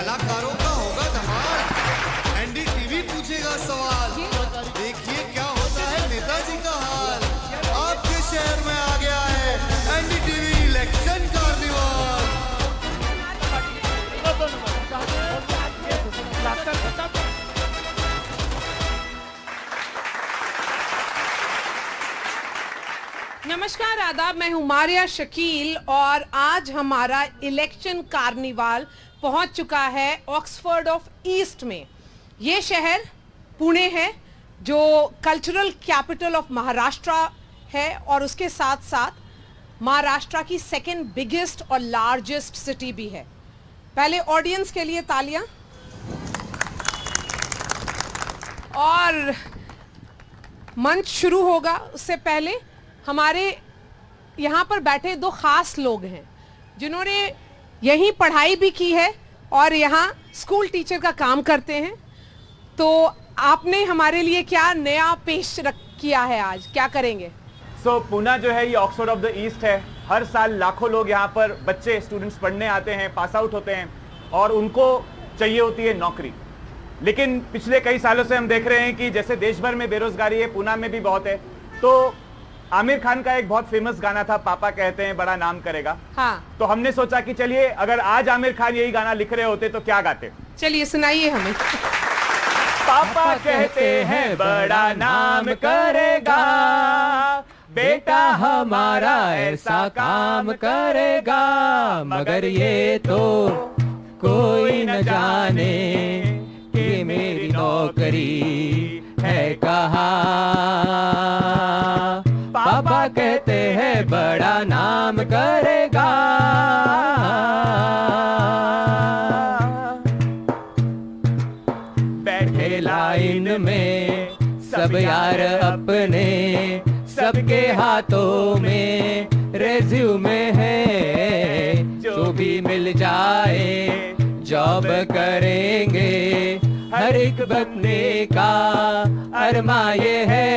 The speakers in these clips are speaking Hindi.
कलाकारों का होगा धमाल। एनडीटीवी पूछेगा सवाल, देखिए क्या होता है नेताजी का हाल। आपके शहर में आ गया है एनडीटीवी इलेक्शन कार्निवाल। नमस्कार, आदाब। मैं हूं मारिया शकील और आज हमारा इलेक्शन कार्निवाल पहुंच चुका है ऑक्सफोर्ड ऑफ ईस्ट में। ये शहर पुणे है जो कल्चरल कैपिटल ऑफ महाराष्ट्र है और उसके साथ साथ महाराष्ट्र की सेकेंड बिगेस्ट और लार्जेस्ट सिटी भी है। पहले ऑडियंस के लिए तालियां। और मंच शुरू होगा उससे पहले हमारे यहाँ पर बैठे दो खास लोग हैं जिन्होंने यहीं पढ़ाई भी की है और यहाँ स्कूल टीचर का काम करते हैं। तो आपने हमारे लिए क्या नया पेश किया है, आज क्या करेंगे? पुणे जो है ये ऑक्सफोर्ड ऑफ द ईस्ट है। हर साल लाखों लोग यहाँ पर बच्चे स्टूडेंट्स पढ़ने आते हैं, पास आउट होते हैं और उनको चाहिए होती है नौकरी। लेकिन पिछले कई सालों से हम देख रहे हैं कि जैसे देश भर में बेरोजगारी है, पुणे में भी बहुत है। तो आमिर खान का एक बहुत फेमस गाना था, पापा कहते हैं बड़ा नाम करेगा। हाँ। तो हमने सोचा कि चलिए अगर आज आमिर खान यही गाना लिख रहे होते तो क्या गाते। चलिए सुनाइए हमें। पापा कहते हैं बड़ा नाम करेगा, बेटा हमारा ऐसा काम करेगा, मगर ये तो कोई न जाने कि मेरी नौकरी है कहाँ। पापा कहते हैं बड़ा नाम करेगा। बैठे लाइन में सब यार अपने, सबके हाथों में रेज्यूमे है। जो भी मिल जाए जॉब करेंगे, हर एक बनने का अरमा ये है।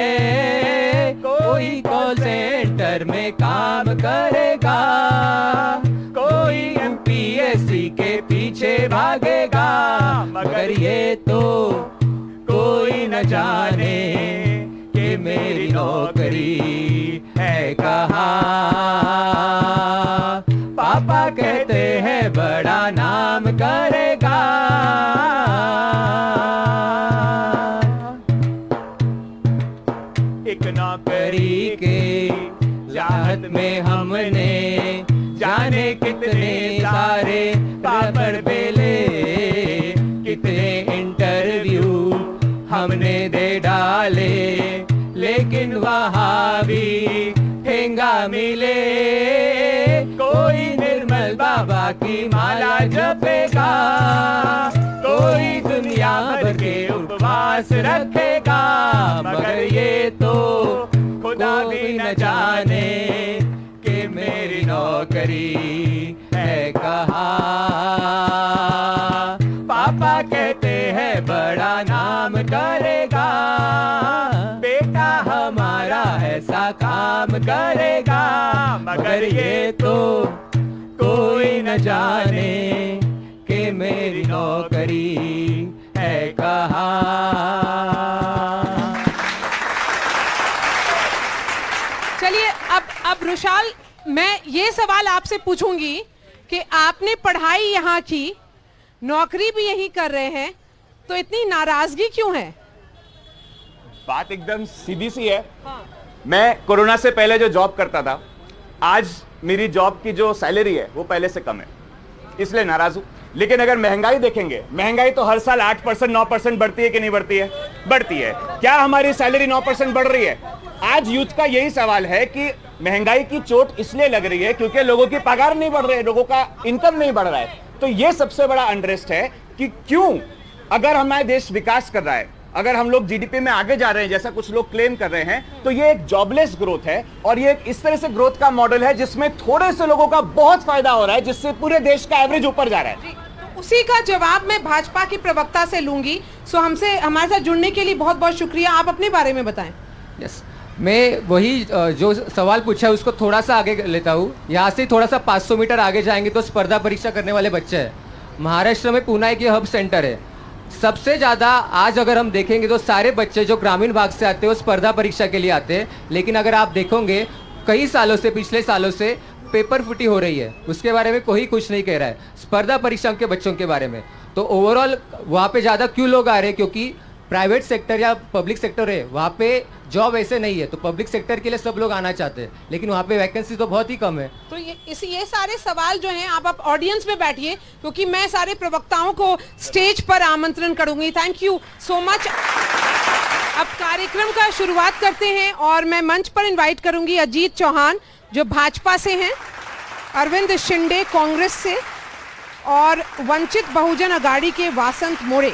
कोई कॉल सेंटर में काम करेगा, कोई यूपीएससी के पीछे भागेगा, मगर ये तो कोई न जाने कि मेरी नौकरी है कहाँ। पापा कहते हैं बड़ा नाम करेगा। एक नौकरी के चाहत में हमने जाने कितने सारे पेपर बेले, कितने इंटरव्यू हमने दे डाले, लेकिन वहाँ भी ठेंगा मिले। कोई निर्मल बाबा की माला जपेगा, कोई दुनिया भर के उपवास रखेगा, मगर ये तो खुदा भी न जाने कि मेरी नौकरी है कहाँ। पापा कहते हैं बड़ा नाम करेगा, बेटा हमारा ऐसा काम करेगा, मगर ये तो कोई न जाने कि मेरी नौकरी है कहाँ। चलिए अब रुशाल, मैं ये सवाल आपसे पूछूंगी कि आपने पढ़ाई यहाँ की, नौकरी भी यहीं कर रहे हैं, तो इतनी नाराजगी क्यों है? बात एकदम सीधी सी है। हाँ। मैं कोरोना से पहले जो जॉब करता था, आज मेरी जॉब की जो सैलरी है वो पहले से कम है, इसलिए नाराज हूं। लेकिन अगर महंगाई देखेंगे, महंगाई तो हर साल 8% 9% बढ़ती है कि नहीं बढ़ती है? बढ़ती है। क्या हमारी सैलरी 9% बढ़ रही है? आज यूथ का यही सवाल है कि महंगाई की चोट इसलिए लग रही है क्योंकि लोगों की पगार नहीं बढ़ रही है, लोगों का इनकम नहीं बढ़ रहा है। तो यह सबसे बड़ा अनरेस्ट है कि क्यों, अगर हमारा देश विकास कर रहा है, अगर हम लोग जीडीपी में आगे जा रहे हैं जैसा कुछ लोग क्लेम कर रहे हैं, तो ये एक जॉबलेस ग्रोथ है और ये इस तरह से ग्रोथ का मॉडल है जिसमें थोड़े से लोगों का बहुत फायदा हो रहा है, जिससे पूरे देश का एवरेज ऊपर जा रहा है। उसी का जवाब मैं भाजपा की प्रवक्ता से लूंगी। सो हमारे साथ जुड़ने के लिए बहुत बहुत शुक्रिया। आप अपने बारे में बताएं। यस, मैं वही जो सवाल पूछा है उसको थोड़ा सा आगे लेता हूँ। यहाँ से थोड़ा सा 500 मीटर आगे जाएंगे तो स्पर्धा परीक्षा करने वाले बच्चे हैं महाराष्ट्र में पूना एक हब सेंटर है। सबसे ज़्यादा आज अगर हम देखेंगे तो सारे बच्चे जो ग्रामीण भाग से आते हैं वो स्पर्धा परीक्षा के लिए आते हैं, लेकिन अगर आप देखोगे कई सालों से, पिछले सालों से पेपर फुटी हो रही है, उसके बारे में कोई कुछ नहीं कह रहा है, स्पर्धा परीक्षा के बच्चों के बारे में। तो ओवरऑल वहाँ पे ज़्यादा क्यों लोग आ रहे हैं? क्योंकि प्राइवेट सेक्टर या पब्लिक सेक्टर है, वहाँ पे जॉब ऐसे नहीं है, तो पब्लिक सेक्टर के लिए सब लोग आना चाहते हैं, लेकिन वहाँ पे वैकेंसी तो बहुत ही कम है। तो ये सारे सवाल जो हैं, आप ऑडियंस में बैठिए, क्योंकि मैं सारे प्रवक्ताओं को स्टेज पर आमंत्रण करूंगी। Thank you so much. अब कार्यक्रम का शुरुआत करते हैं और मैं मंच पर इनवाइट करूंगी अजीत चौहान जो भाजपा से हैं, अरविंद शिंदे कांग्रेस से और वंचित बहुजन अघाड़ी के वासंत मोरे।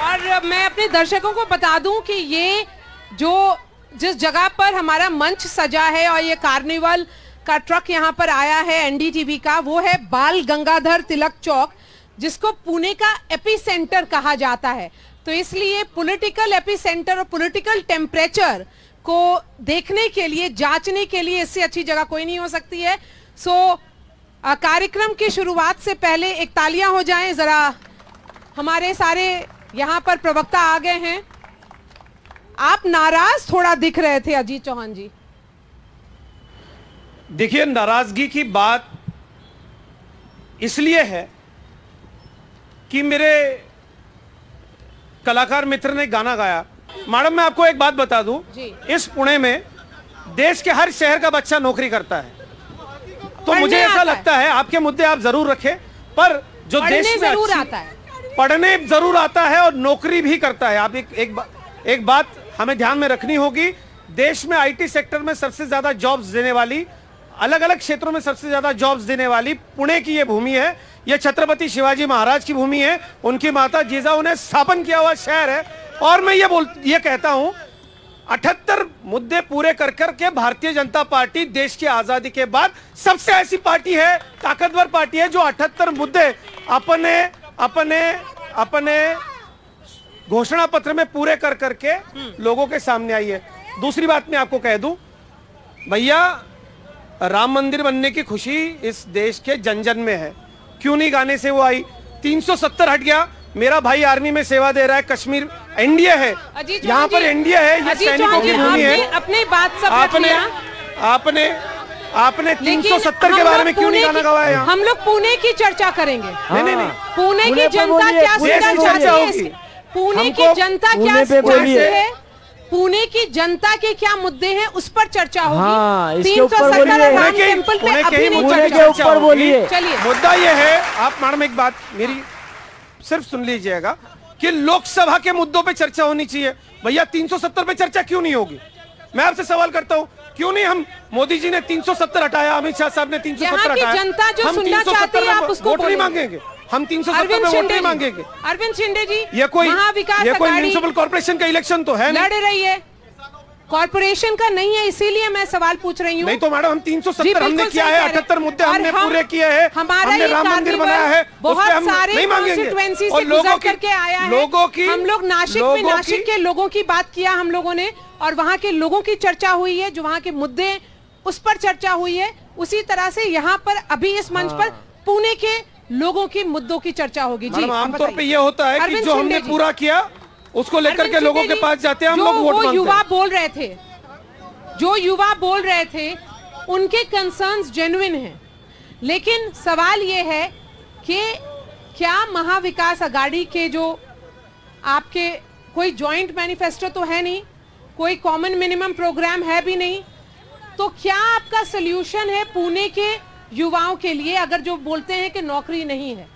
और मैं अपने दर्शकों को बता दूं कि ये जिस जगह पर हमारा मंच सजा है और ये कार्निवल का ट्रक यहाँ पर आया है एनडीटीवी का, वो है बाल गंगाधर तिलक चौक, जिसको पुणे का एपी सेंटर कहा जाता है। तो इसलिए पॉलिटिकल एपी सेंटर और पॉलिटिकल टेम्परेचर को देखने के लिए, जांचने के लिए इससे अच्छी जगह कोई नहीं हो सकती है। सो कार्यक्रम की शुरुआत से पहले एक तालियां हो जाएं जरा। हमारे सारे यहाँ पर प्रवक्ता आ गए हैं। आप नाराज थोड़ा दिख रहे थे अजीत चौहान जी। देखिए, नाराजगी की बात इसलिए है कि मेरे कलाकार मित्र ने गाना गाया। मैडम, मैं आपको एक बात बता दूं, इस पुणे में देश के हर शहर का बच्चा नौकरी करता है, तो मुझे ऐसा लगता है आपके मुद्दे आप जरूर रखें, पर जो देश में जरूर आता है, पढ़ने जरूर आता है और नौकरी भी करता है। आप एक बात हमें ध्यान में रखनी होगी, देश में आईटी सेक्टर में सबसे ज्यादा जॉब्स देने वाली, अलग अलग क्षेत्रों में सबसे ज्यादा जॉब्स देने वाली पुणे की ये भूमि है। यह छत्रपति शिवाजी महाराज की भूमि है, उनकी माता जिजाऊ ने स्थापन किया हुआ शहर है। और मैं ये कहता हूं, 78 मुद्दे पूरे कर के भारतीय जनता पार्टी देश की आजादी के बाद सबसे ऐसी पार्टी है, ताकतवर पार्टी है, जो 78 मुद्दे अपने घोषणा पत्र में पूरे कर करके लोगों के सामने आई है। दूसरी बात मैं आपको कह दूं, भैया, राम मंदिर बनने की खुशी इस देश के जन जन में है, क्यों नहीं गाने से वो आई। 370 हट गया, मेरा भाई आर्मी में सेवा दे रहा है, कश्मीर एनडीए है, यहाँ पर एनडीए है, ये सैनिकों की भूमि है। अपनी बात सब आपने 370 के बारे में क्यों नहीं गाना गवाया? हम लोग पुणे की चर्चा करेंगे। नहीं, पुणे की जनता क्या सुनना चाहती है? पुणे की जनता क्या चाहती है? पुणे की जनता के क्या मुद्दे हैं, उस पर चर्चा होगी। 370 राम टेम्पल पे अभी नहीं चर्चा होगी। चलिए, मुद्दा ये है, आप मैडम एक बात मेरी सिर्फ सुन लीजिएगा कि लोकसभा के मुद्दों पे चर्चा होनी चाहिए। भैया, 370 पे चर्चा क्यों नहीं होगी? मैं आपसे सवाल करता हूँ, क्यों नहीं? हम मोदी जी ने 370 हटाया, अमित शाह साहब ने 370 हटाया, जनता जो सुनना चाहती है आप उसको वोट नहीं मांगेंगे, हम 370 में वोट नहीं मांगेंगे। अरविंद शिंदे जी, ये कोई म्युनिसिपल कॉर्पोरेशन का इलेक्शन तो है नहीं, लड़ रही है, कॉर्पोरेशन का नहीं है, इसीलिए मैं सवाल पूछ रही हूँ। नहीं तो मैडम, हम 370 हमने किया है, 78 मुद्दे हमने पूरे किए हैं, हमने राम मंदिर बनाया है, बहुत सारे कॉन्स्टिट्यूएंसी से गुजर करके आया है। हम लोग नासिक के लोगों की बात किया हम लोगों ने, और वहाँ के लोगों की चर्चा हुई है, जो वहाँ के मुद्दे उस पर चर्चा हुई है। उसी तरह से यहाँ पर अभी इस मंच पर पुणे के लोगों की मुद्दों की चर्चा होगी। जी, आमतौर पे ये होता है कि जो हमने पूरा किया उसको लेकर के लोगों के पास जाते हैं, हम लोग वोट मांगते हैं। युवा बोल रहे थे, उनके कंसर्न्स जेन्युइन हैं, लेकिन सवाल ये है कि क्या महाविकास अघाड़ी के जो आपके कोई जॉइंट मैनिफेस्टो तो है नहीं, कोई कॉमन मिनिमम प्रोग्राम है भी नहीं, तो क्या आपका सोल्यूशन है पुणे के युवाओं के लिए, अगर जो बोलते हैं कि नौकरी नहीं है?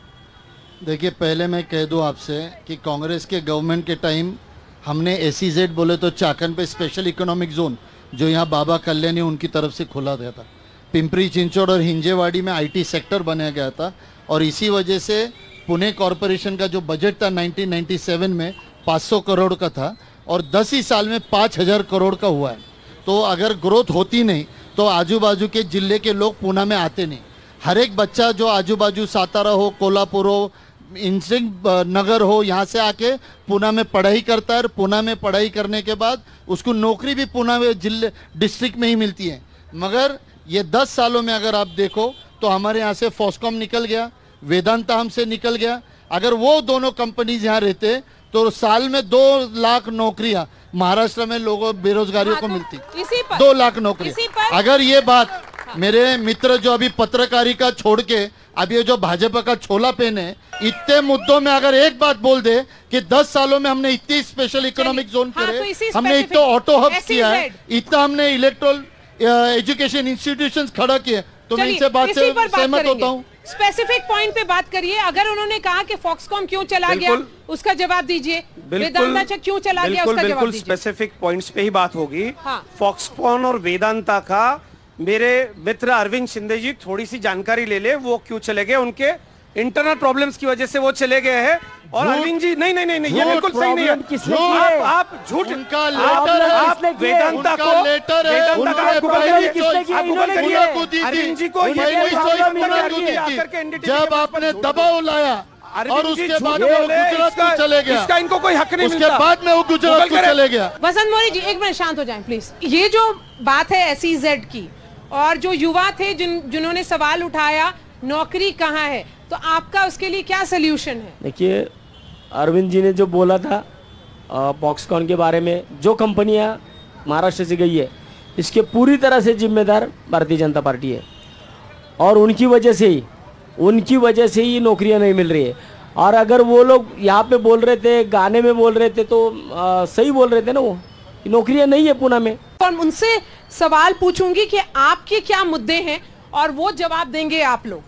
देखिए, पहले मैं कह दूं आपसे कि कांग्रेस के गवर्नमेंट के टाइम हमने SEZ बोले तो चाकन पे स्पेशल इकोनॉमिक जोन, जो यहाँ बाबा कल्याणी उनकी तरफ से खोला गया था, पिंपरी चिंचवड़ और हिंजेवाड़ी में IT सेक्टर बनाया गया था, और इसी वजह से पुणे कॉरपोरेशन का जो बजट था 1997 में 500 करोड़ का था, और 10 ही साल में 5000 करोड़ का हुआ है। तो अगर ग्रोथ होती नहीं तो आजू बाजू के जिले के लोग पुणे में आते नहीं। हर एक बच्चा जो आजू बाजू सातारा हो, कोल्हापुर हो, इंसिंग नगर हो, यहाँ से आके पुणे में पढ़ाई करता है, और पुणे में पढ़ाई करने के बाद उसको नौकरी भी पुणे में जिले डिस्ट्रिक्ट में ही मिलती है। मगर ये 10 सालों में अगर आप देखो तो हमारे यहाँ से फॉस्कॉम निकल गया, वेदांता हमसे निकल गया। अगर वो दोनों कंपनीज यहाँ रहते तो साल में 2 लाख नौकरियां महाराष्ट्र में लोगों बेरोजगारियों को मिलती। 2 लाख नौकरियां। अगर ये बात मेरे मित्र जो अभी पत्रकारिता छोड़ के अब ये जो भाजपा का छोला पहने, इतने मुद्दों में अगर एक बात बोल दे कि 10 सालों में हमने इतनी स्पेशल इकोनॉमिक जोन करे, हमने इतना ऑटो हब किया है, इतना हमने इलेक्ट्रल एजुकेशन इंस्टीट्यूशंस खड़ा किए, तो मैं इनसे बात से सहमत होता हूँ। स्पेसिफिक पॉइंट पे बात करिए। अगर उन्होंने कहा कि फॉक्सकॉन क्यों चला गया, उसका जवाब दीजिए। वेदांता क्यों चला गया, उसका जवाब दीजिए। स्पेसिफिक पॉइंट्स पे ही बात होगी। फॉक्सकॉन और वेदांता का मेरे मित्र अरविंद शिंदे जी थोड़ी सी जानकारी ले ले, वो क्यों चले गए। उनके इंटरनल प्रॉब्लम्स की वजह से वो चले गए हैं। और अरविंद जी नहीं नहीं नहीं, ये बिल्कुल सही नहीं है। आप झूठ, उनका लेटर है, आप वेदांता को लेटर है, अरविंद जी को जब आपने दबाव लाया और उसके बाद वो गुजरात को चले गया, इसका इनको कोई हक नहीं मिलता। उसके बाद में वो गुजरात को चले गया। वसंत मौर्य जी एक मिनट शांत हो जाएं प्लीज। ये जो बात है SEZ की, और जो युवा थे जिन्होंने सवाल उठाया नौकरी कहाँ है, तो आपका उसके लिए क्या सोल्यूशन है? देखिए, अरविंद जी ने जो बोला था फॉक्सकॉन के बारे में, जो कंपनियां महाराष्ट्र से गई है, इसके पूरी तरह से जिम्मेदार भारतीय जनता पार्टी है। और उनकी वजह से ही नौकरियां नहीं मिल रही है। और अगर वो लोग यहाँ पे बोल रहे थे, गाने में बोल रहे थे, तो सही बोल रहे थे ना, वो नौकरियां नहीं है पुणे में। और उनसे सवाल पूछूंगी कि आपके क्या मुद्दे हैं, और वो जवाब देंगे आप लोग।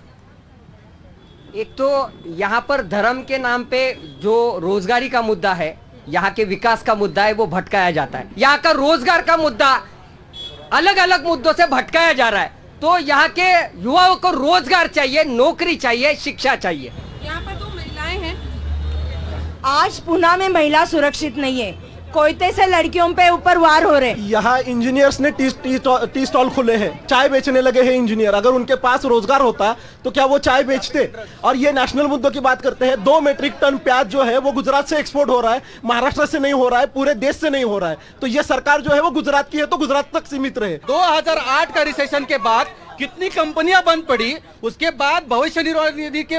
एक तो यहाँ पर धर्म के नाम पे जो रोजगारी का मुद्दा है, यहाँ के विकास का मुद्दा है, वो भटकाया जाता है। यहाँ का रोजगार का मुद्दा अलग अलग मुद्दों से भटकाया जा रहा है। तो यहाँ के युवाओं को रोजगार चाहिए, नौकरी चाहिए, शिक्षा चाहिए। यहाँ पर 2 महिलाएं हैं। आज पुणे में महिला सुरक्षित नहीं है। कोयते से लड़कियों पे ऊपर वार हो रहे। यहाँ इंजीनियर्स ने टी स्टॉल खुले हैं, चाय बेचने लगे हैं इंजीनियर। अगर उनके पास रोजगार होता तो क्या वो चाय बेचते? और ये नेशनल मुद्दों की बात करते हैं। 2 मेट्रिक टन प्याज जो है वो गुजरात से एक्सपोर्ट हो रहा है, महाराष्ट्र से नहीं हो रहा है, पूरे देश से नहीं हो रहा है। तो ये सरकार जो है वो गुजरात की है, तो गुजरात तक सीमित रहे। 2008 का रिसेशन के बाद कितनी कंपनियां बंद पड़ी, उसके बाद भविष्य निर्वाह निधि के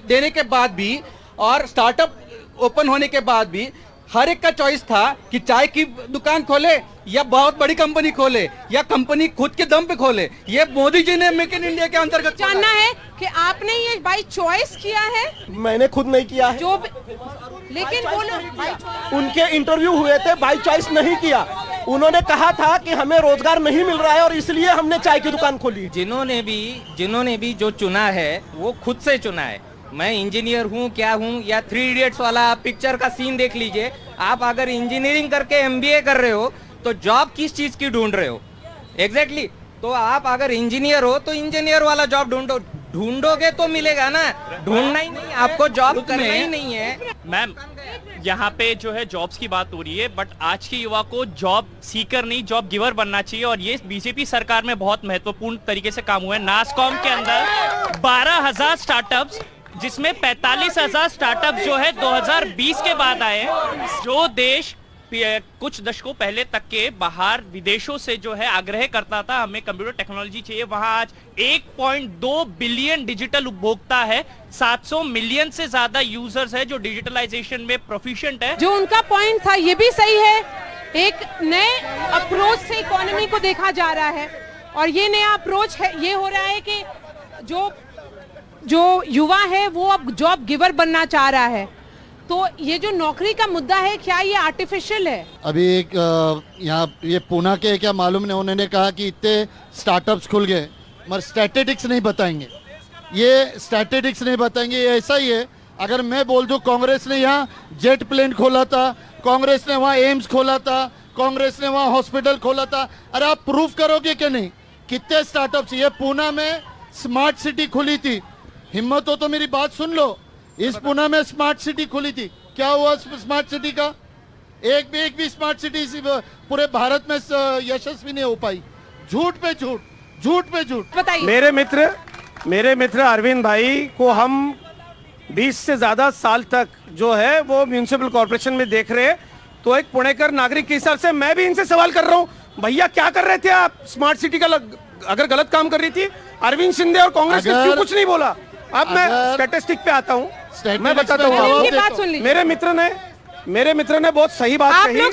देने के बाद भी और स्टार्टअप ओपन होने के बाद भी हर एक का चॉइस था कि चाय की दुकान खोले या बहुत बड़ी कंपनी खोले या कंपनी खुद के दम पे खोले। ये मोदी जी ने मेक इन इंडिया के अंतर्गत जानना है कि आपने ये बाय चॉइस किया है। मैंने खुद नहीं किया है, लेकिन वो लोग उनके इंटरव्यू हुए थे, बाय चॉइस नहीं किया। उन्होंने कहा था कि हमें रोजगार नहीं मिल रहा है और इसलिए हमने चाय की दुकान खोली। जिन्होंने भी जो चुना है वो खुद से चुना है। मैं इंजीनियर हूँ क्या हूँ, या 3 इडियट्स वाला पिक्चर का सीन देख लीजिए। आप अगर इंजीनियरिंग करके MBA कर रहे हो तो जॉब किस चीज की ढूंढ रहे हो? एग्जैक्टली। तो आप अगर इंजीनियर हो तो इंजीनियर वाला जॉब ढूंढोगे तो मिलेगा ना, ढूंढना ही नहीं, आपको जॉब करना ही नहीं है। मैम, यहाँ पे जो है जॉब्स की बात हो रही है, बट आज के युवा को जॉब सीकर नहीं जॉब गिवर बनना चाहिए। और ये बीजेपी सरकार में बहुत महत्वपूर्ण तरीके से काम हुआ है। नासकॉम के अंदर 12,000 स्टार्टअप्स, जिसमें 45,000 स्टार्टअप जो है 2020 के बाद आए, जो देश कुछ दशकों पहले तक के बाहर विदेशों से जो है आग्रह करता था हमें कंप्यूटर टेक्नोलॉजी चाहिए, वहां आज 1.2 बिलियन डिजिटल उपभोक्ता है, 700 मिलियन से ज्यादा यूजर्स है जो डिजिटलाइजेशन में प्रोफिशिएंट है। जो उनका पॉइंट था ये भी सही है। एक नए अप्रोच से इकोनॉमी को देखा जा रहा है, और ये नया अप्रोच है, ये हो रहा है कि जो युवा है वो अब जॉब गिवर बनना चाह रहा है। तो ये जो नौकरी का मुद्दा है, क्या ये आर्टिफिशियल है? अभी एक यहाँ ये पुणे के क्या मालूम नहीं, उन्होंने कहा कि इतने स्टार्टअप्स खुल गए, मगर स्टैटिस्टिक्स नहीं बताएंगे। ये स्टैटिस्टिक्स नहीं बताएंगे, ये ऐसा ही है। अगर मैं बोल दूं कांग्रेस ने यहाँ जेट प्लेन खोला था, कांग्रेस ने वहाँ एम्स खोला था, कांग्रेस ने वहाँ हॉस्पिटल खोला था, अरे आप प्रूफ करोगे कि नहीं? कितने स्टार्टअप्स? ये पुणे में स्मार्ट सिटी खुली थी, हिम्मत हो तो मेरी बात सुन लो। इस पुणे में स्मार्ट सिटी खुली थी, क्या हुआ स्मार्ट सिटी का? एक भी स्मार्ट सिटी पूरे भारत में यशस्वी नहीं हो पाई। झूठ पे झूठ, झूठ पे झूठ। बताइए। मेरे मित्र अरविंद भाई को हम 20 से ज्यादा साल तक जो है वो म्यूनिसिपल कॉर्पोरेशन में देख रहे हैं, तो एक पुणेकर नागरिक के हिसाब से मैं भी इनसे सवाल कर रहा हूँ, भैया क्या कर रहे थे आप? स्मार्ट सिटी का अगर गलत काम कर रही थी अरविंद शिंदे और कांग्रेस ने क्यों कुछ नहीं बोला? अब मैं स्टैटिस्टिक पे आता हूँ, मैं बताता हूँ। मेरे मित्र ने बहुत सही बात कही,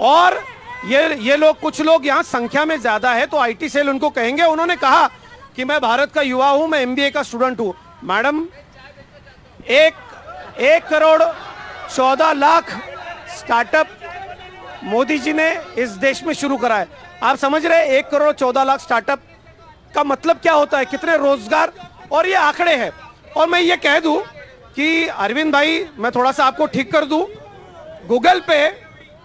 और ये लोग, कुछ लोग यहाँ संख्या में ज्यादा है तो आईटी सेल उनको कहेंगे। उन्होंने कहा कि मैं भारत का युवा हूं, मैं एमबीए का स्टूडेंट हूं। मैडम, 1 करोड़ 14 लाख स्टार्टअप मोदी जी ने इस देश में शुरू करा है। आप समझ रहे हैं 1 करोड़ 14 लाख स्टार्टअप का मतलब क्या होता है, कितने रोजगार, और ये आंकड़े हैं। और मैं ये कह दूं कि अरविंद भाई, मैं थोड़ा सा आपको ठीक कर दूं, गूगल पे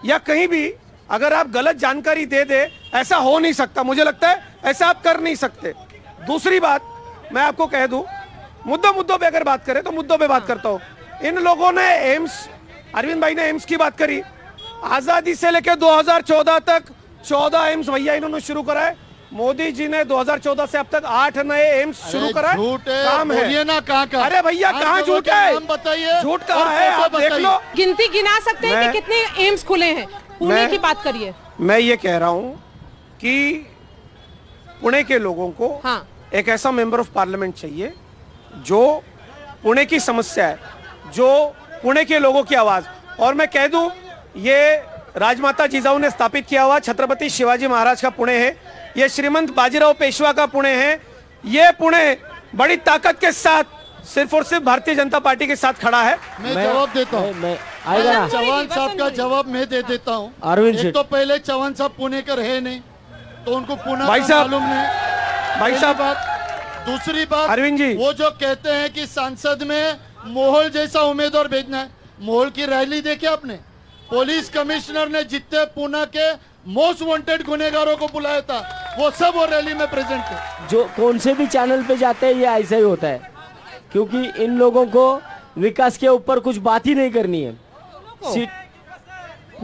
या कहीं भी अगर आप गलत जानकारी दे दे, ऐसा हो नहीं सकता। मुझे लगता है ऐसा आप कर नहीं सकते। दूसरी बात मैं आपको कह दूं, मुद्दों पे अगर बात करें तो मुद्दों पे बात करता हूं। इन लोगों ने एम्स, अरविंद भाई ने एम्स की बात करी, आजादी से लेकर 2014 तक 14 एम्स भैया इन्होंने शुरू कराए। मोदी जी ने 2014 से अब तक 8 नए एम्स शुरू कराए। काम है ना, कहाँ? अरे भैया कहाँ झूठ है? बताइए, झूठ कहाँ है? आप देख लो, गिनती गिना सकते हैं कि कितने एम्स खुले हैं? पुणे की बात करिए। मैं ये कह रहा हूँ कि पुणे के लोगों को एक ऐसा मेंबर ऑफ पार्लियामेंट चाहिए जो पुणे की समस्या है, जो पुणे के लोगों की आवाज। और मैं कह दूं, ये राजमाता जिजाऊ ने स्थापित किया हुआ छत्रपति शिवाजी महाराज का पुणे है, ये श्रीमंत बाजीराव पेशवा का पुणे है। ये पुणे बड़ी ताकत के साथ सिर्फ और सिर्फ भारतीय जनता पार्टी के साथ खड़ा है। मैं जवाब देता हूँ, चौहान साहब का जवाब मैं दे देता हूँ। एक तो पहले चौहान साहब पुणे के रहे नहीं, तो उनको पुणे का मालूम नहीं। भाई साहब, दूसरी बात, अरविंद जी, वो जो कहते हैं कि संसद में मोहल जैसा उम्मीदवार भेजना है, मोहल की रैली देखी आपने? पुलिस कमिश्नर ने जितने पुणे के मोस्ट वांटेड गुनहगारों को बुलाया था, वो सब वो रैली में प्रेजेंट थे। जो कौन से भी चैनल पे जाते हैं ये ऐसा ही होता है, क्योंकि इन लोगों को विकास के ऊपर कुछ बात ही नहीं करनी है।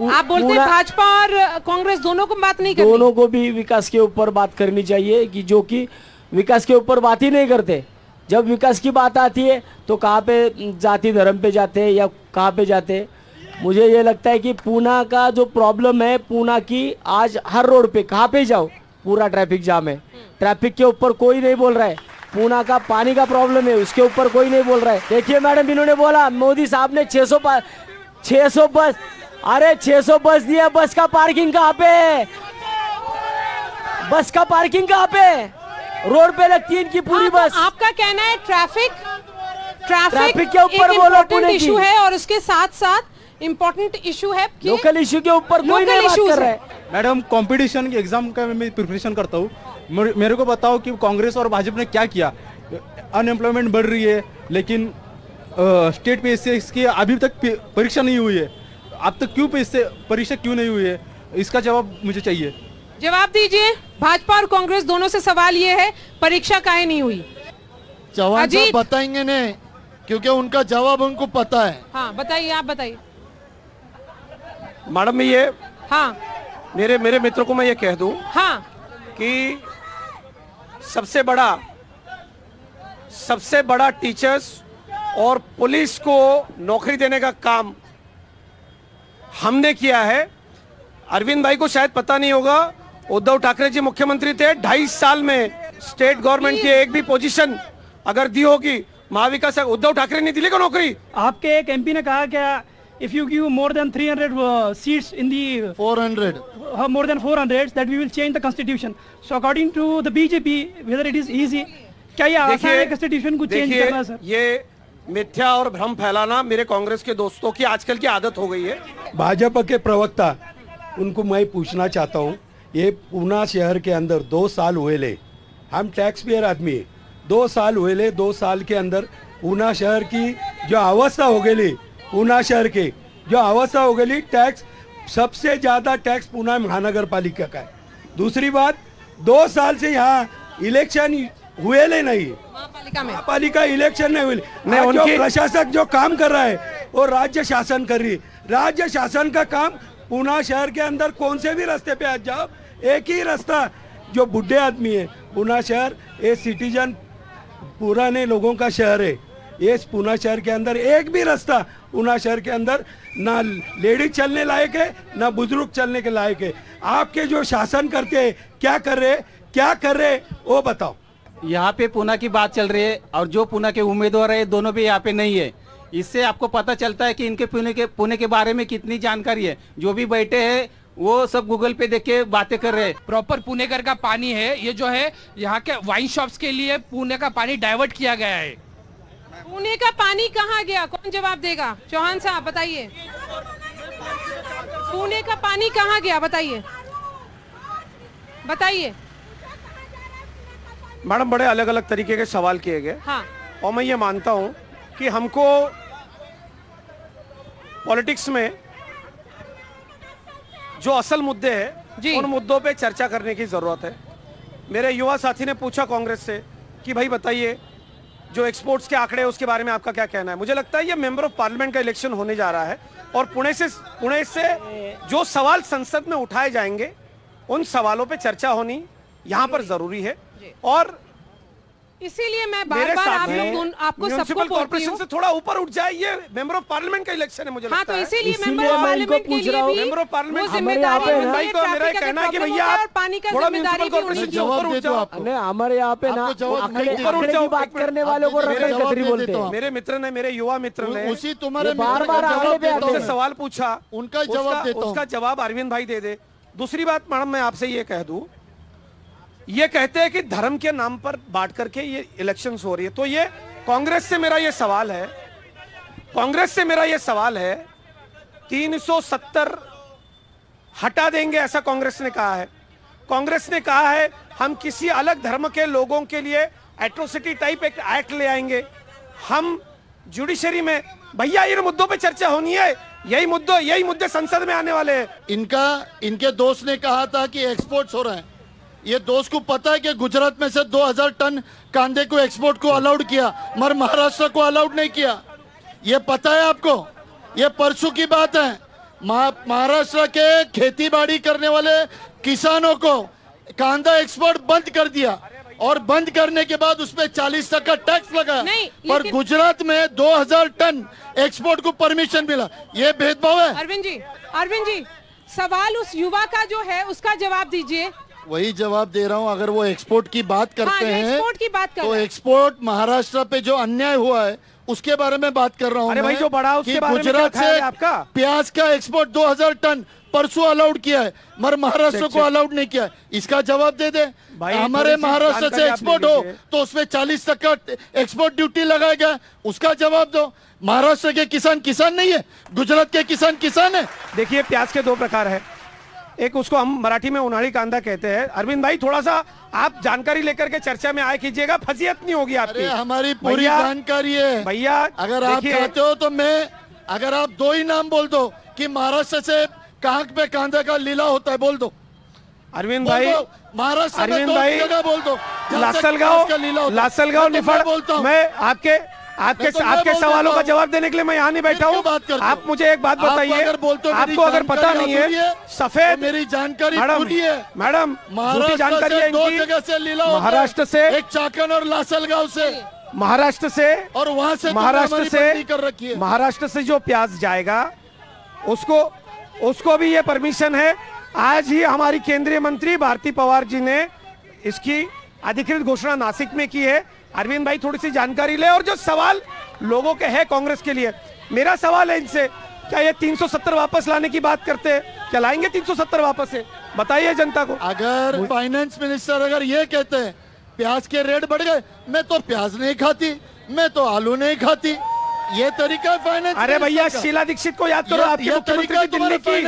आप बोलते हैं भाजपा और कांग्रेस दोनों को बात नहीं करनी? दोनों को भी विकास के ऊपर बात करनी चाहिए, कि जो कि विकास के ऊपर बात ही नहीं करते। जब विकास की बात आती है तो कहाँ पे जाति धर्म पे जाते हैं या कहाँ पे जाते हैं। मुझे ये लगता है कि पुणे का जो प्रॉब्लम है, पुणे की आज हर रोड पे कहाँ पे जाओ पूरा ट्रैफिक जाम है। ट्रैफिक के ऊपर कोई नहीं बोल रहा है। पुणे का पानी का प्रॉब्लम है, उसके ऊपर कोई नहीं बोल रहा है। देखिए मैडम, इन्होंने बोला मोदी साहब ने 600 बस, अरे 600 बस दिया, बस का पार्किंग कहाँ पे? बस का पार्किंग कहाँ पे? रोड पे लगती है इनकी पूरी बस। आपका कहना है ट्रैफिक के ऊपर बोलो, पुणे इशू है, और उसके साथ साथ इम्पोर्टेंट इशू है लोकल इशू के ऊपर कोई नहीं बात कर रहा है। मैडम, कंपटीशन के एग्जाम का मैं प्रिपरेशन करता हूँ, मेरे को बताओ कि कांग्रेस और भाजपा ने क्या किया। अनएम्प्लॉयमेंट बढ़ रही है, लेकिन स्टेट पे इसकी अभी तक परीक्षा नहीं हुई है। अब तक क्यों परीक्षा क्यों नहीं हुई है? इसका जवाब मुझे चाहिए। जवाब दीजिए। भाजपा और कांग्रेस दोनों से सवाल ये है, परीक्षा काहे नहीं हुई? चौहान साहब बताएंगे नहीं, क्योंकि उनका जवाब उनको पता है। हाँ बताइए, आप बताइए। मैडम, ये मेरे मित्र को मैं ये कह दूं कि सबसे बड़ा टीचर्स और पुलिस को नौकरी देने का काम हमने किया है। अरविंद भाई को शायद पता नहीं होगा, उद्धव ठाकरे जी मुख्यमंत्री थे, 2.5 साल में स्टेट गवर्नमेंट की एक भी पोजीशन अगर दी होगी महाविकास, उद्धव ठाकरे ने दिली को नौकरी। आपके एक एमपी ने कहा क्या, if you give more than 300 seats in the 400 more than 400 that we will change the constitution. So according to the BJP, whether it is easy, क्या ये आसान है constitution को चेंज करना? सर, ये मिथ्या और भ्रम फैलाना मेरे कांग्रेस के दोस्तों की आजकल की आदत हो गई है। भाजपा के प्रवक्ता, उनको मैं पूछना चाहता हूँ, ये पुणे शहर के अंदर 2 साल हुए ले, हम टैक्स पेयर आदमी है, 2 साल हुए ले, 2 साल के अंदर पुणे शहर की जो अवस्था हो गई, पुणे शहर के जो अवस्था हो गई, टैक्स सबसे ज्यादा टैक्स पुणे महानगर पालिका का है। दूसरी बात, 2 साल से यहाँ इलेक्शन हुए ले नहीं, महापालिका इलेक्शन नहीं हुए। जो प्रशासक जो काम कर रहा है वो राज्य शासन कर रही है। राज्य शासन का काम पुणे शहर के अंदर कौन से भी रास्ते पे आ जाओ, एक ही रास्ता, जो बुढ़े आदमी है। पुणे शहर ये सिटीजन पुराने लोगों का शहर है। ये पुणे शहर के अंदर एक भी रास्ता पुणे शहर के अंदर ना लेडीज चलने लायक है, ना बुजुर्ग चलने के लायक है। आपके जो शासन करते हैं क्या कर रहे वो बताओ। यहाँ पे पूना की बात चल रही है और जो पूना के उम्मीदवार है दोनों भी यहाँ पे नहीं है। इससे आपको पता चलता है कि इनके पुणे के बारे में कितनी जानकारी है। जो भी बैठे हैं वो सब गूगल पे देख के बातें कर रहे हैं। प्रॉपर पुणेकर का पानी है ये, जो है यहाँ के वाइन शॉप्स के लिए पुणे का पानी डाइवर्ट किया गया है। पुणे का पानी कहाँ गया, कौन जवाब देगा? चौहान साहब बताइए, पुणे का पानी कहाँ गया, बताइए बताइए। मैडम बड़े अलग अलग तरीके के सवाल किए गए। हाँ। और मैं ये मानता हूं कि हमको पॉलिटिक्स में जो असल मुद्दे हैं उन मुद्दों पे चर्चा करने की जरूरत है। मेरे युवा साथी ने पूछा कांग्रेस से कि भाई बताइए जो एक्सपोर्ट्स के आंकड़े उसके बारे में आपका क्या कहना है। मुझे लगता है ये मेंबर ऑफ पार्लियामेंट का इलेक्शन होने जा रहा है और पुणे से जो सवाल संसद में उठाए जाएंगे उन सवालों पे चर्चा होनी यहाँ पर जरूरी है। और इसीलिए मैं बार-बार आपको सबको कॉर्पोरेशन से थोड़ा ऊपर उठ जाए, ये मेंबर ऑफ पार्लियामेंट का इलेक्शन है। मुझे हाँ, लगता है तो इसीलिए मेंबर ऑफ पार्लियामेंट के लिए भी मेंबर ऑफ पार्लियामेंट हमारे यहाँ पे भाई को मेरा कहना है कि भैया आप पानी का थोड़ा जिम्मेदारी म्युनिसिपल कॉर्पोरेशन से ऊपर उठ जाओ। हमारे यहाँ पे ना आंकड़े की बात करने वालों को रगड़ कतरी बोलते हैं। मेरे मित्र ने, मेरे युवा मित्र ने उसी तुम्हारे बार-बार आंकड़े पे आते हैं। सवाल पूछा, उनका जवाब देता हूं। उसका जवाब अरविंद भाई दे दे। दूसरी बात मैडम मैं आपसे ये कह दूं, ये कहते हैं कि धर्म के नाम पर बांट करके ये इलेक्शंस हो रही है। तो ये कांग्रेस से मेरा ये सवाल है, 370 हटा देंगे ऐसा कांग्रेस ने कहा है। कांग्रेस ने कहा है हम किसी अलग धर्म के लोगों के लिए एट्रोसिटी टाइप एक एक्ट ले आएंगे। हम जुडिशरी में भैया इन मुद्दों पे चर्चा होनी है। यही मुद्दे संसद में आने वाले हैं। इनके दोस्त ने कहा था कि एक्सपोर्ट्स हो रहे हैं। ये दोस्त को पता है कि गुजरात में से 2000 टन कांदे को एक्सपोर्ट को अलाउड किया, मगर महाराष्ट्र को अलाउड नहीं किया। ये पता है आपको? ये परसों की बात है। महाराष्ट्र के खेती बाड़ी करने वाले किसानों को कांदा एक्सपोर्ट बंद कर दिया और बंद करने के बाद उसमें 40% टैक्स लगाया, पर गुजरात में 2000 टन एक्सपोर्ट को परमिशन मिला। ये भेदभाव है। अरविंद जी सवाल उस युवा का जो है उसका जवाब दीजिए। वही जवाब दे रहा हूं। अगर वो एक्सपोर्ट की बात करते हैं एक्सपोर्ट की बात तो एक्सपोर्ट महाराष्ट्र पे जो अन्याय हुआ है उसके बारे में बात कर रहा हूं। अरे भाई जो बढ़ा उसके बारे में गुजरात से आपका प्याज का एक्सपोर्ट 2000 टन परसों अलाउड किया है, मगर महाराष्ट्र को अलाउड नहीं किया। इसका जवाब दे दे। हमारे महाराष्ट्र से एक्सपोर्ट हो तो उसमें 40% एक्सपोर्ट ड्यूटी लगाया गया, उसका जवाब दो। महाराष्ट्र के किसान नहीं है, गुजरात के किसान है। देखिए प्याज के दो प्रकार है, एक उसको हम मराठी में उन्हाड़ी कांदा कहते हैं। अरविंद भाई थोड़ा सा आप जानकारी लेकर के चर्चा में आए कीजिएगा, फजीयत नहीं होगी आपकी। हमारी पूरी जानकारी है भैया। अगर आप चाहते हो तो अगर आप 2 ही नाम बोल दो कि महाराष्ट्र से कहाँ पे कांदा का लीला होता है, बोल दो। अरविंद भाई महाराष्ट्र में 2 जगह बोल दो। लासलगांव निफाड़। मैं आपके सवालों का जवाब देने के लिए मैं यहाँ नहीं बैठा हूँ। आप मुझे एक बात बताइए, आपको अगर पता नहीं है सफेद मेरी जानकारी पूरी है मैडम, जानकारी है 2 जगह से लीला महाराष्ट्र से, एक चाकन और लासलगांव से, महाराष्ट्र से और वहां से महाराष्ट्र से जो प्याज जाएगा उसको भी ये परमिशन है। आज ही हमारी केंद्रीय मंत्री भारती पवार जी ने इसकी अधिकृत घोषणा नासिक में की है। अरविंद भाई थोड़ी सी जानकारी ले। और जो सवाल लोगों के हैं कांग्रेस के लिए, मेरा सवाल है इनसे, क्या ये 370 वापस लाने की बात करते हैं? क्या लाएंगे 370 वापस से? बताइए जनता को। अगर फाइनेंस मिनिस्टर अगर ये कहते हैं प्याज के रेट बढ़ गए, मैं तो प्याज नहीं खाती, मैं तो आलू नहीं खाती, ये तरीका फाइनेंस। अरे भैया शीला दीक्षित को याद करो, आपके मुख्यमंत्री की दिल्ली की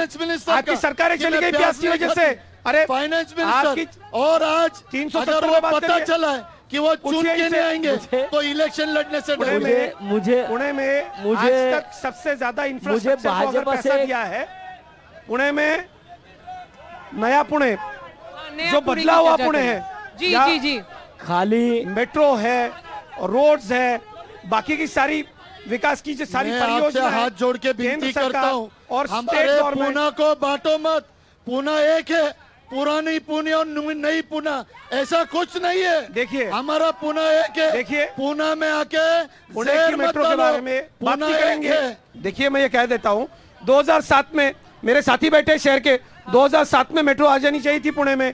आपकी सरकारें चली गई प्याज की वजह से। अरे फाइनेंस मिनिस्टर, और आज 370 पता चला है कि वो चुन के नहीं आएंगे तो इलेक्शन लड़ने से पुणे में आज तक सबसे ज्यादा इंफ्रास्ट्रक्चर को पैसा दिया है। पुणे में नया पुणे जो बदला हुआ पुणे है, जी खाली मेट्रो है, रोड्स है, बाकी की सारी विकास की जो सारी परियोजना हाथ जोड़ के विनती करता हूँ और हमारे पुणे को बांटो मत। पुणे एक है, पुरानी पुणे और नई पुणे ऐसा कुछ नहीं है। देखिए हमारा पुणे एक है। देखिए पुणे में आके पुणे की मेट्रो के बारे में बात नहीं करेंगे। देखिए मैं ये कह देता हूँ, 2007 में मेरे साथी बैठे शहर के, 2007 में मेट्रो आ जानी चाहिए थी पुणे में,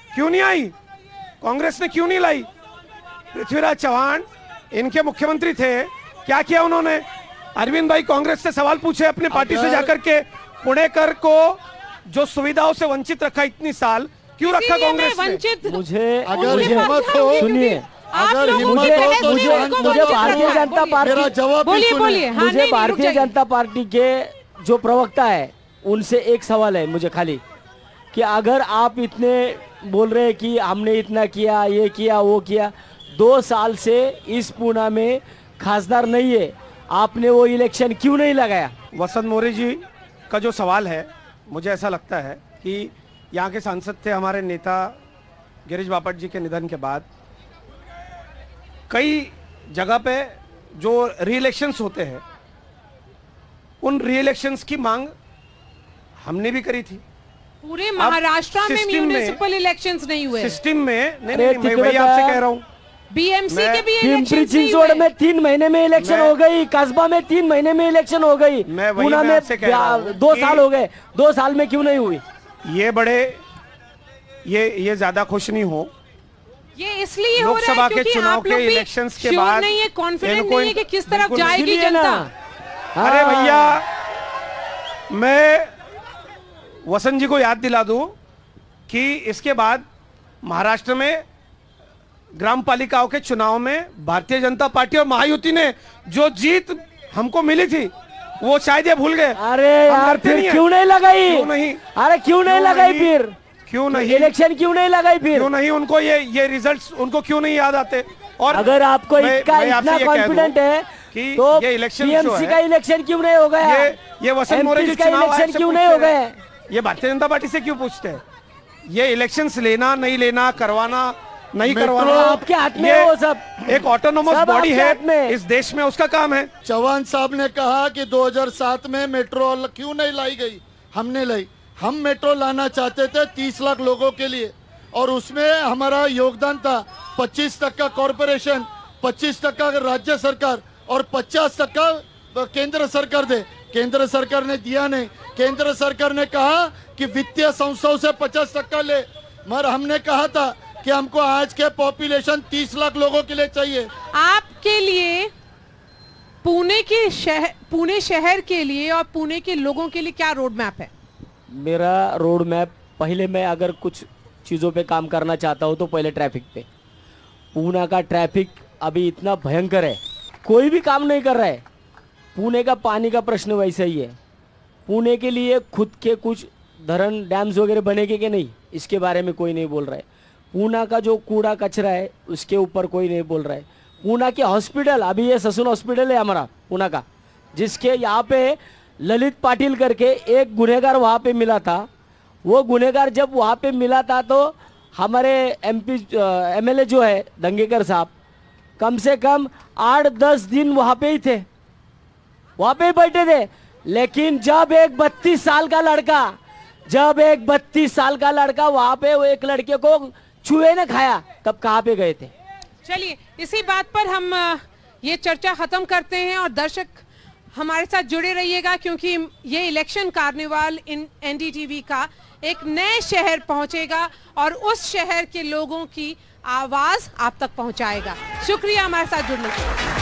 क्यों नहीं आई? कांग्रेस ने क्यों नहीं लाई? पृथ्वीराज चौहान इनके मुख्यमंत्री थे, क्या किया उन्होंने? अरविंद भाई कांग्रेस से सवाल पूछे अपने पार्टी से जाकर के, पुणेकर को जो सुविधाओं से वंचित रखा इतनी साल, क्यों रखा कांग्रेस ने? मुझे अगर हिम्मत हो, सुनिए, अगर हिम्मत हो तो मुझे भारतीय जनता पार्टी, मुझे भारतीय जनता पार्टी के जो प्रवक्ता है उनसे एक सवाल है मुझे खाली, कि अगर आप इतने बोल रहे हैं कि हमने इतना किया, ये किया, वो किया, 2 साल से इस पूना में खासदार नहीं है, आपने वो इलेक्शन क्यों नहीं लगाया? वसंत मोरे जी का जो सवाल है, मुझे ऐसा लगता है कि यहाँ के सांसद थे हमारे नेता गिरीश बापट जी के निधन के बाद, कई जगह पे जो री-इलेक्शंस होते हैं, उन री-इलेक्शंस की मांग हमने भी करी थी। पूरे महाराष्ट्र में म्युनिसिपल इलेक्शंस नहीं हुए। सिस्टम में नहीं, मैं वही आपसे कह रहा हूँ, बीएमसी के भी पिंपरी चिंचवड़ में 3 महीने में इलेक्शन हो गई, कस्बा में 3 महीने में इलेक्शन हो गई, पुणे में 2 साल हो गए, 2 साल में क्यों नहीं हुई? ये बड़े ये ज्यादा खुश नहीं हो, ये इसलिए हो रहा है क्योंकि आप लोग भी इलेक्शंस के बाद नहीं है, कॉन्फिडेंट नहीं है कि किस तरफ जाएगी जनता। अरे भैया, मैं वसंत जी को याद दिला दूं कि इसके बाद महाराष्ट्र में ग्राम पालिकाओं के चुनाव में भारतीय जनता पार्टी और महायुति ने जो जीत हमको मिली थी, वो शायद ये भूल गए। अरे यार, फिर क्यों नहीं लगाई? क्यों नहीं? अरे क्यों नहीं लगाई? फिर क्यों नहीं इलेक्शन क्यों नहीं लगाई? फिर क्यों नहीं? उनको ये रिजल्ट्स उनको क्यों नहीं याद आते? और अगर आपको इतना कॉन्फिडेंट है कि तो ये इलेक्शन टीएमसी का इलेक्शन क्यों नहीं हो गया? ये वसंत मोरे जी का इलेक्शन क्यों नहीं हो गए? ये भारतीय जनता पार्टी से क्यों पूछते हैं? ये इलेक्शंस लेना नहीं लेना, करवाना नहीं करवाना आपके हाथ में है, वो सब एक ऑटोनोमस बॉडी है इस देश में, उसका काम है। चौहान साहब ने कहा कि 2007 में मेट्रो क्यों नहीं लाई गई? हमने लाई। हम मेट्रो लाना चाहते थे 30 लाख लोगों के लिए, और उसमें हमारा योगदान था 25% कॉरपोरेशन, 25% राज्य सरकार और 50% केंद्र सरकार दे। केंद्र सरकार ने दिया नहीं। केंद्र सरकार ने कहा कि वित्तीय संस्थाओं से 50% ले, मगर हमने कहा था कि हमको आज के पॉपुलेशन 30 लाख लोगों के लिए चाहिए। आपके लिए पुणे शहर के लिए और पुणे के लोगों के लिए क्या रोड मैप है? मेरा रोड मैप, पहले मैं अगर कुछ चीज़ों पे काम करना चाहता हूँ तो पहले ट्रैफिक पे। पुणे का ट्रैफिक अभी इतना भयंकर है, कोई भी काम नहीं कर रहा है। पुणे का पानी का प्रश्न वैसा ही है। पुणे के लिए खुद के कुछ धरण डैम्स वगैरह बनेंगे कि नहीं, इसके बारे में कोई नहीं बोल रहा है। पुणे का जो कूड़ा कचरा है उसके ऊपर कोई नहीं बोल रहा है। पुणे के हॉस्पिटल, अभी ये ससून हॉस्पिटल है हमारा पुणे का, जिसके यहाँ पे ललित पाटिल करके एक गुनहगार वहाँ पे मिला था। वो गुनहगार जब वहाँ पे मिला था तो हमारे एमएलए जो है दंगेकर साहब कम से कम 8-10 दिन वहाँ पे ही थे, वहाँ पे ही बैठे थे। लेकिन जब एक 32 साल का लड़का वहाँ पे वो एक लड़के को चूहे ने खाया, तब कहाँ पे गए थे? चलिए, इसी बात पर हम ये चर्चा खत्म करते हैं और दर्शक हमारे साथ जुड़े रहिएगा, क्योंकि ये इलेक्शन कार्निवाल इन एनडीटीवी का एक नए शहर पहुंचेगा और उस शहर के लोगों की आवाज आप तक पहुंचाएगा। शुक्रिया हमारे साथ जुड़ने के लिए।